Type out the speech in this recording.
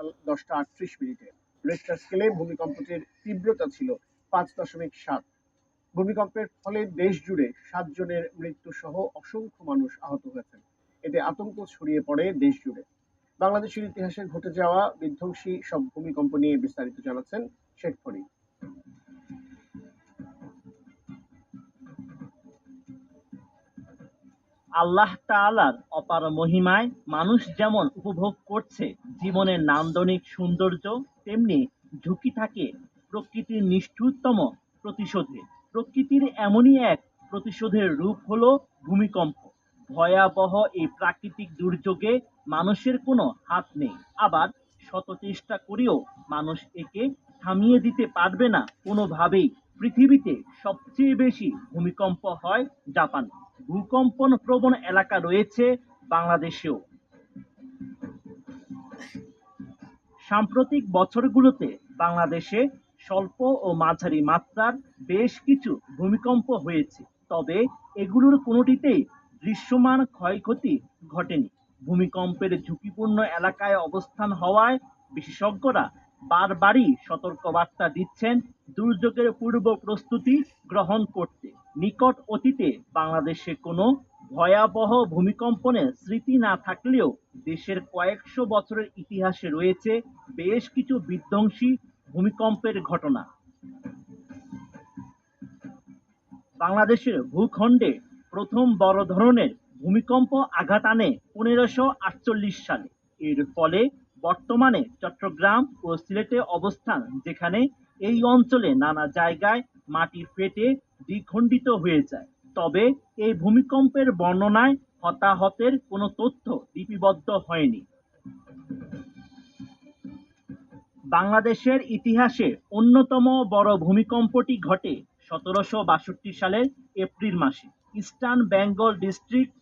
সকাল 10টা 38 মিনিটে। রিক্টার স্কেলে ভূমিকম্পটির তীব্রতা ছিল 5.7। ভূমিকম্পের ফলে দেশ জুড়ে 7 জনের মৃত্যু সহ অসংখ্য মানুষ আহত হয়েছেন। এতে আতঙ্ক ছড়িয়ে পড়ে দেশ জুড়ে। বাংলাদেশের ইতিহাসে ঘটে যাওয়া বিধ্বংসী সব ভূমিকম্প নিয়ে বিস্তারিত জানাচ্ছেন শেখ ফরিদ। আল্লাহ তাআলার অপার মহিমায় মানুষ যেমন উপভোগ করছে জীবনের নান্দনিক সৌন্দর্য, তেমনি ঝুঁকি থাকে প্রকৃতির নিষ্ঠুরতম প্রতিশোধে। প্রকৃতির এমনই এক প্রতিশোধের রূপ হলো ভূমিকম্প। ভয়াবহ এই প্রাকৃতিক দুর্যোগে মানুষের কোনো হাত নেই, আবার শত চেষ্টা করেও মানুষ একে থামিয়ে দিতে পারবে না কোনোভাবেই। পৃথিবীতে সবচেয়ে বেশি ভূমিকম্প হয় জাপানে। ভূকম্পন প্রবণ এলাকা রয়েছে বাংলাদেশেও। সাম্প্রতিক বছরগুলোতে বাংলাদেশে স্বল্প ও মাঝারি মাত্রার বেশ কিছু ভূমিকম্প হয়েছে, তবে এগুলোর কোনোটিতেই দৃশ্যমান ক্ষয়ক্ষতি ঘটেনি। ভূমিকম্পের ঝুঁকিপূর্ণ এলাকায় অবস্থান হওয়ায় বিশেষজ্ঞরা বারবারই সতর্কবার্তা দিচ্ছেন দুর্যোগের পূর্ব প্রস্তুতি গ্রহণ করতে। নিকট অতীতে বাংলাদেশে কোনো ভয়াবহ ভূমিকম্পনের স্মৃতি না থাকলেও দেশের কয়েকশো বছরের ইতিহাসে রয়েছে বেশ কিছু বিধ্বংসী ভূমিকম্পের ঘটনা। বাংলাদেশের ভূখণ্ডে প্রথম বড় ধরনের ভূমিকম্প আঘাত আনে 1548 সালে। এর ফলে বর্তমানে চট্টগ্রাম ও সিলেটে অবস্থান, যেখানে এই অঞ্চলে নানা জায়গায় মাটি ফেটে দ্বিখণ্ডিত হয়ে যায়। তবে এই ভূমিকম্পের বর্ণনায় হতাহতের কোনো তথ্য লিপিবদ্ধ হয়নি। বাংলাদেশের ইতিহাসে অন্যতম বড় ভূমিকম্পটি ঘটে 1762 সালের এপ্রিল মাসে ইস্টার্ন বেঙ্গল ডিস্ট্রিক্ট